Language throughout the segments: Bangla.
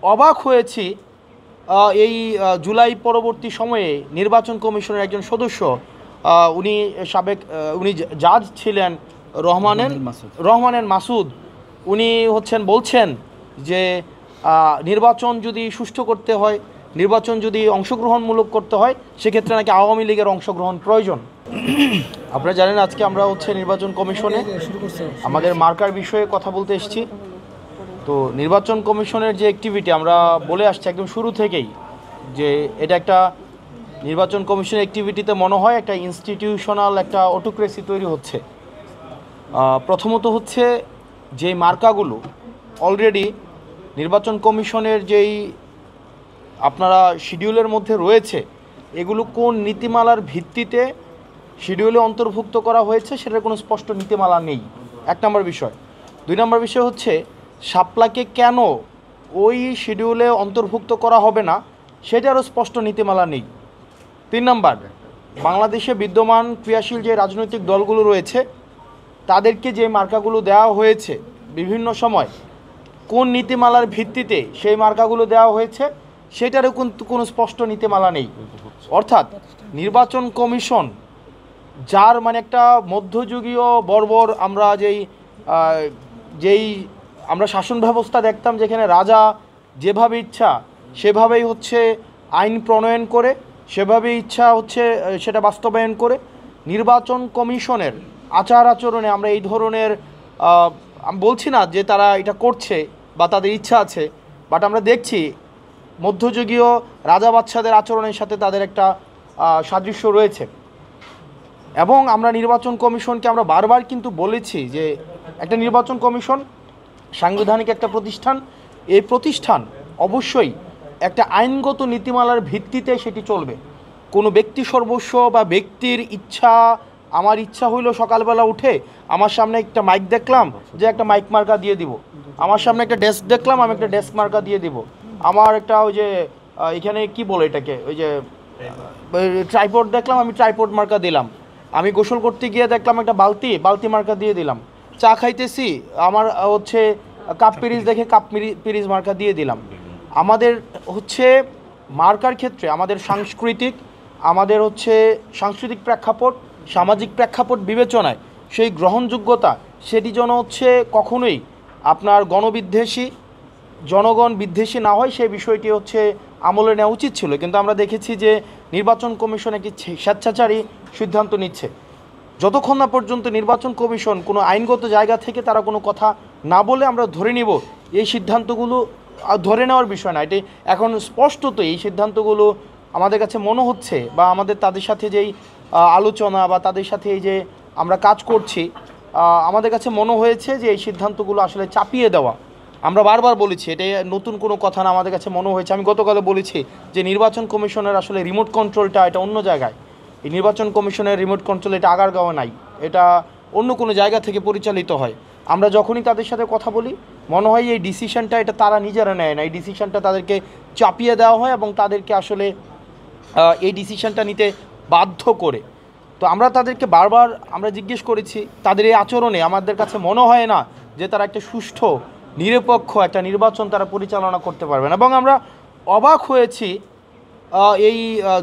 অবাক হয়েছি এই জুলাই পরবর্তী সময়ে নির্বাচন কমিশনের একজন সদস্য, উনি উনি জাজ ছিলেন রহমানের মাসুদ। উনি বলছেন যে নির্বাচন যদি সুষ্ঠু করতে হয়, নির্বাচন যদি অংশগ্রহণমূলক করতে হয়, সেক্ষেত্রে নাকি আওয়ামী লীগের অংশগ্রহণ প্রয়োজন। আপনারা জানেন আজকে আমরা নির্বাচন কমিশনে আমাদের মার্কার বিষয়ে কথা বলতে এসেছি। তো নির্বাচন কমিশনের যে অ্যাক্টিভিটি আমরা বলে আসছি একদম শুরু থেকেই, যে এটা একটা নির্বাচন কমিশনের অ্যাক্টিভিটিতে মনে হয় একটা ইনস্টিটিউশনাল একটা অটোক্রেসি তৈরি হচ্ছে। প্রথমত যে মার্কাগুলো অলরেডি নির্বাচন কমিশনের যেই আপনারা শিডিউলের মধ্যে রয়েছে, এগুলো কোন নীতিমালার ভিত্তিতে শিডিউলে অন্তর্ভুক্ত করা হয়েছে সেটার কোনো স্পষ্ট নীতিমালা নেই, এক নম্বর বিষয়। দুই নম্বর বিষয় শাপলাকে কেন ওই শিডিউলে অন্তর্ভুক্ত করা হবে না সেটারও স্পষ্ট নীতিমালা নেই। তিন নম্বর, বাংলাদেশে বিদ্যমান ক্রিয়াশীল যে রাজনৈতিক দলগুলো রয়েছে তাদেরকে যে মার্কাগুলো দেওয়া হয়েছে বিভিন্ন সময়, কোন নীতিমালার ভিত্তিতে সেই মার্কাগুলো দেওয়া হয়েছে সেটারও কোনো স্পষ্ট নীতিমালা নেই। অর্থাৎ নির্বাচন কমিশন যার একটা মধ্যযুগীয় বর্বর আমরা যেই আমরা শাসন ব্যবস্থা দেখতাম, যেখানে রাজা যেভাবে ইচ্ছা সেভাবেই আইন প্রণয়ন করে, সেভাবেই ইচ্ছা সেটা বাস্তবায়ন করে, নির্বাচন কমিশনের আচার আচরণে আমরা এই ধরনের বলছি না যে তারা এটা করছে বা তাদের ইচ্ছা আছে, বাট আমরা দেখছি মধ্যযুগীয় রাজা বাদশাদের আচরণের সাথে তাদের একটা সাদৃশ্য রয়েছে। এবং আমরা নির্বাচন কমিশনকে আমরা বারবার কিন্তু বলেছি যে একটা নির্বাচন কমিশন সাংবিধানিক একটা প্রতিষ্ঠান, এই প্রতিষ্ঠান অবশ্যই একটা আইনগত নীতিমালার ভিত্তিতে সেটি চলবে। কোনো ব্যক্তি সর্বস্ব বা ব্যক্তির ইচ্ছা, আমার ইচ্ছা হইলো সকালবেলা উঠে আমার সামনে একটা মাইক দেখলাম যে একটা মাইক মার্কা দিয়ে দিব, আমার সামনে একটা ডেস্ক দেখলাম আমি একটা ডেস্ক মার্কা দিয়ে দিব, আমার একটা এখানে কি বলে এটাকে ট্রাইপড দেখলাম আমি ট্রাইপড মার্কা দিলাম, আমি গোসল করতে গিয়ে দেখলাম একটা বালতি মার্কা দিয়ে দিলাম, চা খাইতেছি আমার কাপ পিরিজ দেখে কাপ পিরিজ মার্কা দিয়ে দিলাম। আমাদের মার্কার ক্ষেত্রে আমাদের সাংস্কৃতিক প্রেক্ষাপট, সামাজিক প্রেক্ষাপট বিবেচনায় সেই গ্রহণযোগ্যতা সেটি যেন কখনোই আপনার গণবিদ্বেষী, জনগণ বিদ্বেষী না হয়, সেই বিষয়টি আমলে নেওয়া উচিত ছিল। কিন্তু আমরা দেখেছি যে নির্বাচন কমিশন একটি স্বেচ্ছাচারী সিদ্ধান্ত নিচ্ছে। যতক্ষণ না পর্যন্ত নির্বাচন কমিশন কোনো আইনগত জায়গা থেকে তারা কোনো কথা না বলে আমরা ধরে নিব এই সিদ্ধান্তগুলো ধরে নেওয়ার বিষয় না, এটি এখন স্পষ্টত এই সিদ্ধান্তগুলো আমাদের কাছে মনে হচ্ছে বা আমাদের তাদের সাথে যেই আলোচনা বা তাদের সাথে এই যে আমরা কাজ করছি, আমাদের কাছে মনে হয়েছে যে এই সিদ্ধান্তগুলো আসলে চাপিয়ে দেওয়া। আমরা বারবার বলেছি এটা নতুন কোনো কথা না, আমাদের কাছে মনে হয়েছে, আমি গতকালে বলেছি যে নির্বাচন কমিশনের আসলে রিমোট কন্ট্রোলটা এটা অন্য জায়গায়, এই নির্বাচন কমিশনের রিমোট কন্ট্রোল এটা আগারগাঁওয়ে নাই, এটা অন্য কোনো জায়গা থেকে পরিচালিত হয়। আমরা যখনই তাদের সাথে কথা বলি মনে হয় এই ডিসিশনটা এটা তারা নিজেরা নেয় না, এই ডিসিশনটা তাদেরকে চাপিয়ে দেওয়া হয় এবং তাদেরকে আসলে এই ডিসিশনটা নিতে বাধ্য করে। তো আমরা তাদেরকে বারবার আমরা জিজ্ঞেস করেছি, তাদের এই আচরণে আমাদের কাছে মনে হয় না যে তারা একটা সুষ্ঠু নিরপেক্ষ একটা নির্বাচন তারা পরিচালনা করতে পারবেন। এবং আমরা অবাক হয়েছি এই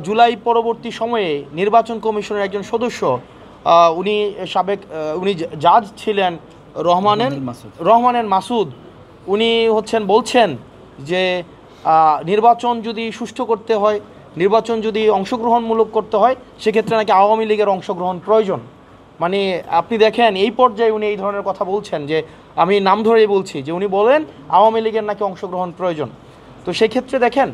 জুলাই পরবর্তী সময়ে নির্বাচন কমিশনের একজন সদস্য, উনি জাজ ছিলেন রহমানের মাসুদ। উনি বলছেন যে নির্বাচন যদি সুষ্ঠু করতে হয়, নির্বাচন যদি অংশগ্রহণমূলক করতে হয়, সেক্ষেত্রে নাকি আওয়ামী লীগের অংশগ্রহণ প্রয়োজন। আপনি দেখেন এই পর্যায়ে উনি এই ধরনের কথা বলছেন, যে আমি নাম ধরেই বলছি যে উনি বলেন আওয়ামী লীগের নাকি অংশগ্রহণ প্রয়োজন। তো সেক্ষেত্রে দেখেন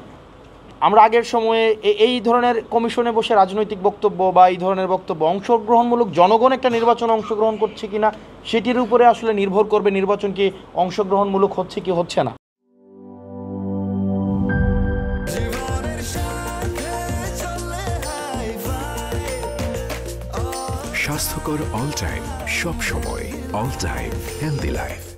আমরা আগের সময়ে এই ধরনের কমিশনে বসে রাজনৈতিক বক্তব্য বা এই ধরনের বক্তব্য অংশগ্রহণমূলক, জনগণ একটা নির্বাচনে অংশগ্রহণ করছে কিনা সেটির উপরে আসলে নির্ভর করবে নির্বাচন কি অংশগ্রহণমূলক হচ্ছে কি হচ্ছে না। স্বাস্থ্যকর অল টাইম, সব সময় অল টাইম হেলদি লাইফ।